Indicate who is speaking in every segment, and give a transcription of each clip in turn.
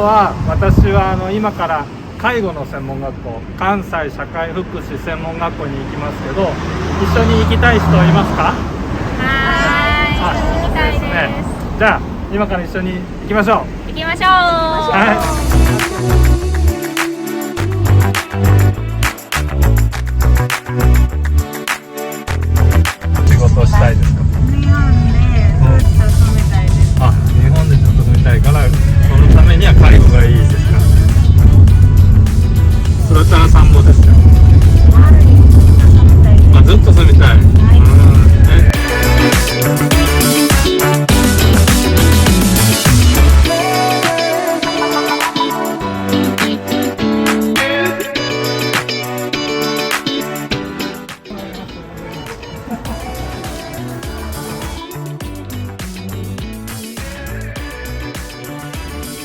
Speaker 1: は私は今から介護の専門学校、関西社会福祉専門学校に行きますけど、一緒に行きたい人いますか？
Speaker 2: はーい、行きたいです。
Speaker 1: じゃあ今から一緒に行きましょう。
Speaker 2: 行きましょう。
Speaker 1: 仕事したいですか？
Speaker 3: 日本でずっと住みたいです。
Speaker 1: 日本でずっと住みたいから、そのためには介護がいいですか？それから散歩ですよ。ずっと住みたい。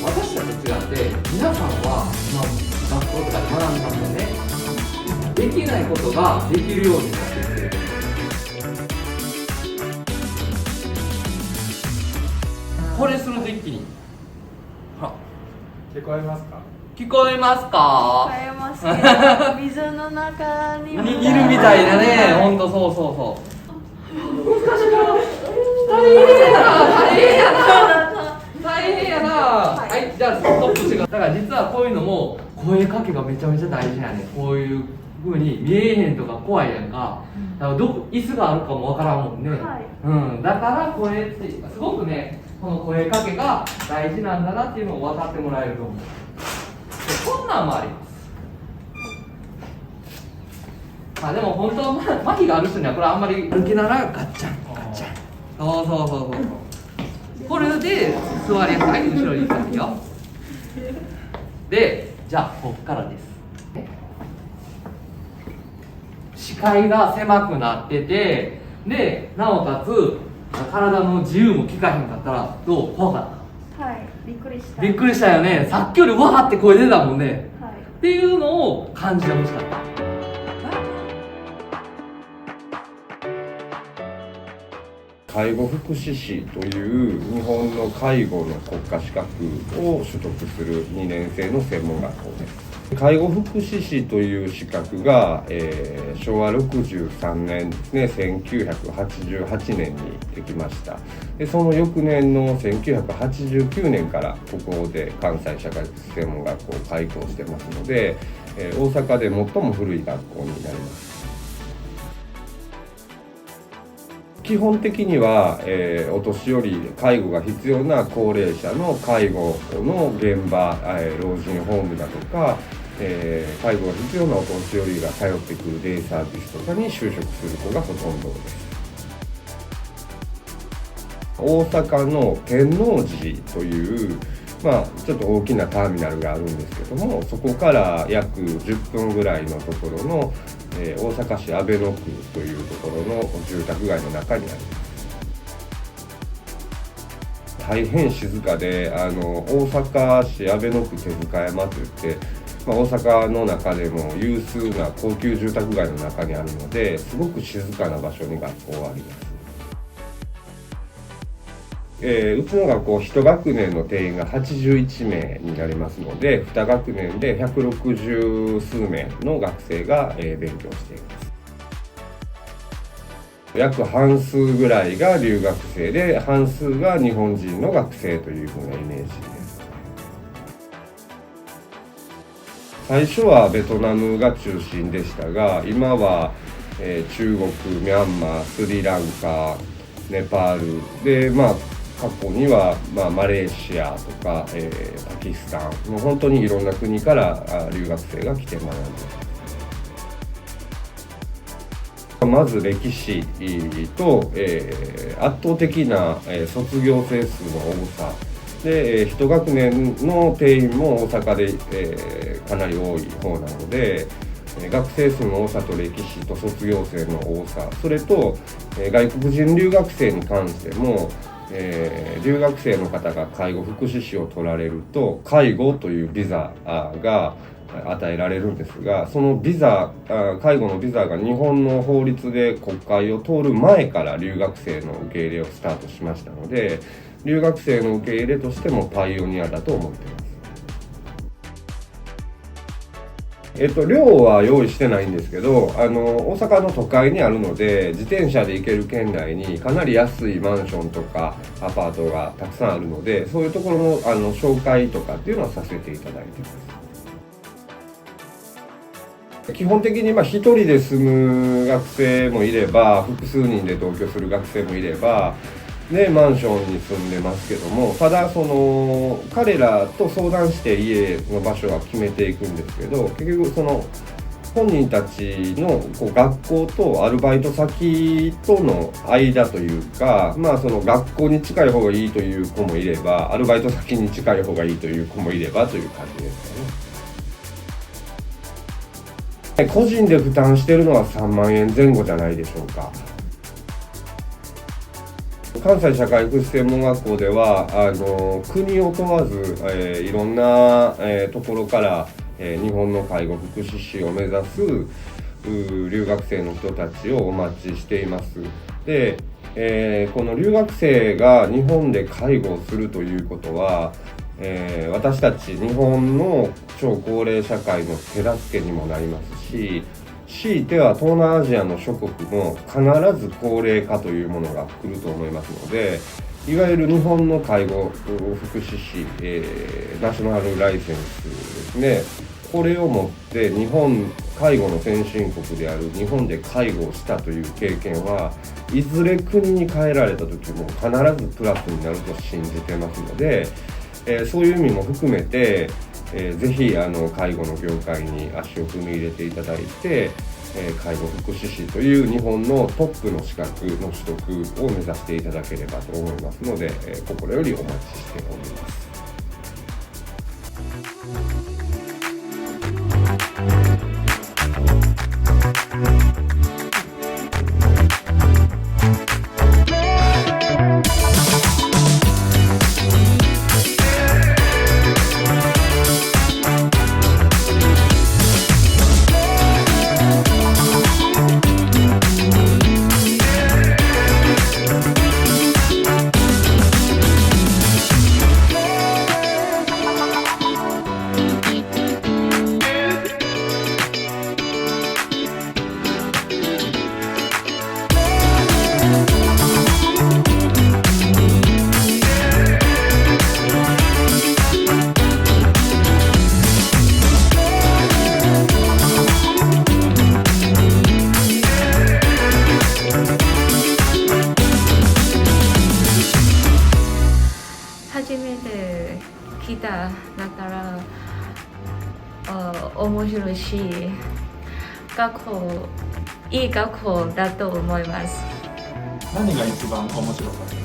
Speaker 4: 私たちと違って皆さんは、学校とかで学んだんだね。できないことができるようになってきてる。これすると一気に
Speaker 1: 聞こえますか？
Speaker 4: 聞こえますか？
Speaker 3: 買えますけど、水の中に
Speaker 4: いるみたいなね、ほんとそうそうそう。難しいな。大変やな、大変やな。大変やな。はい、じゃあストップしてください。だから実はこういうのも声かけがめちゃめちゃ大事やね。こういう風に見えへんとか怖いやんか。だから椅子があるかもわからんもんね。だから声ってすごくね、この声かけが大事なんだなっていうのを分かってもらえると思う。でこんなんもあります。でも本当麻痺がある人にはこれあんまり歩きながらガッチャンガッチャン、そうそうそうそう、これで座りやすい。はい、後ろに行くよ。で、じゃあこっからです。視界が狭くなってて、でなおかつ体の自由も効かへんかったらどう？怖かった？
Speaker 3: はい、びっくりした。
Speaker 4: びっくりしたよね。さっきよりわーって声出たもんね。
Speaker 3: はい。
Speaker 4: っていうのを感じてほしかった。
Speaker 5: 介護福祉士という日本の介護の国家資格を取得する2年生の専門学校です。介護福祉士という資格が、昭和63年ですね、1988年にできました。でその翌年の1989年からここで関西社会福祉専門学校を開校してますので、大阪で最も古い学校になります。基本的には、お年寄り、介護が必要な高齢者の介護の現場、老人ホームだとか、介護が必要なお年寄りが通ってくるデイサービスとかに就職する子がほとんどです。大阪の天王寺という、ちょっと大きなターミナルがあるんですけども、そこから約10分ぐらいのところの大阪市阿倍野区というところの住宅街の中にあります。大変静かで、大阪市阿倍野区手塚山といって、大阪の中でも有数な高級住宅街の中にあるので、すごく静かな場所に学校はあります。うちの学校1学年の定員が81名になりますので、2学年で160数名の学生が勉強しています。約半数ぐらいが留学生で、半数が日本人の学生というふうなイメージです。最初はベトナムが中心でしたが、今は中国、ミャンマー、スリランカ、ネパールで、過去には、マレーシアとか、パキスタン、もう本当にいろんな国から留学生が来て学んでいます。まず歴史と、圧倒的な、卒業生数の多さで、1学年の定員も大阪で、かなり多い方なので、学生数の多さと歴史と卒業生の多さ、それと、外国人留学生に関しても、留学生の方が介護福祉士を取られると介護というビザが与えられるんですが、そのビザ、介護のビザが日本の法律で国会を通る前から留学生の受け入れをスタートしましたので、留学生の受け入れとしてもパイオニアだと思っています。寮は用意してないんですけど、大阪の都会にあるので、自転車で行ける県内にかなり安いマンションとかアパートがたくさんあるので、そういうところの紹介とかっていうのはさせていただいてます。基本的に1人で住む学生もいれば、複数人で同居する学生もいれば、でマンションに住んでますけども、ただ彼らと相談して家の場所は決めていくんですけど、結局本人たちの学校とアルバイト先との間というか、学校に近い方がいいという子もいれば、アルバイト先に近い方がいいという子もいればという感じですかね。個人で負担しているのは3万円前後じゃないでしょうか。関西社会福祉専門学校では国を問わず、いろんな、ところから、日本の介護福祉士を目指す留学生の人たちをお待ちしています。で、この留学生が日本で介護をするということは、私たち日本の超高齢社会の手助けにもなりますし、強いては東南アジアの諸国も必ず高齢化というものが来ると思いますので、いわゆる日本の介護福祉士、ナショナルライセンスですね、これを持って介護の先進国である日本で介護をしたという経験はいずれ国に帰られた時も必ずプラスになると信じてますので、そういう意味も含めてぜひ介護の業界に足を踏み入れていただいて、介護福祉士という日本のトップの資格の取得を目指していただければと思いますので、心よりお待ちしております。
Speaker 3: 初めて来ただから面白いし、いい学校だと思います。
Speaker 1: 何が一番面白かったで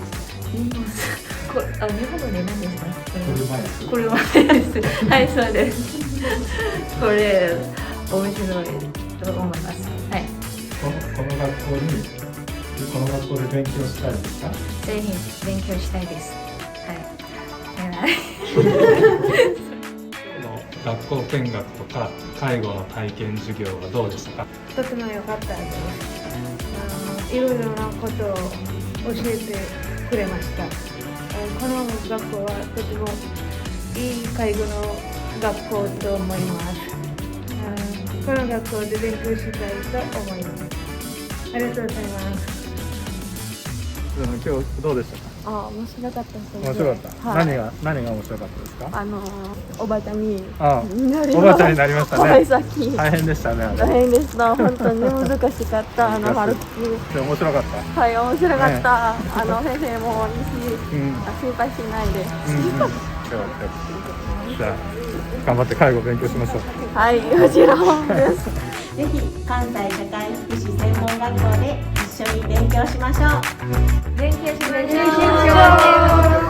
Speaker 1: すか？
Speaker 3: 日本語で何ですか？
Speaker 1: 車椅子
Speaker 3: です。はい、そうです。これ面白いと思います。はい。
Speaker 1: この学校で勉強したいですか？
Speaker 3: ぜひ勉強したいです。はい。
Speaker 1: 学校見学とか介護の体験授業はどうでしたか？
Speaker 6: とても良かったです。いろいろなことを教えてくれました。この学校はとてもいい介護の学校と思います。この学校で勉強したいと思います。ありがとうございます。
Speaker 1: 今日どうでしたか？
Speaker 6: 面白かったです。
Speaker 1: 面白かった。
Speaker 6: はい、
Speaker 1: 何が面白かったですか？
Speaker 6: おばちゃんに
Speaker 1: おばちゃんになりましたね。大変でしたね。
Speaker 6: 大変でした。本当に難しかった。
Speaker 1: 面白かった。
Speaker 6: はい、面白かった。先生もいいし、心配しないで。
Speaker 1: じゃあ頑張って介護勉強しましょう。
Speaker 6: はい、もちろんです。
Speaker 7: ぜひ関西社会福祉専門学校で一緒に勉強しましょう。
Speaker 3: 勉強しましょう。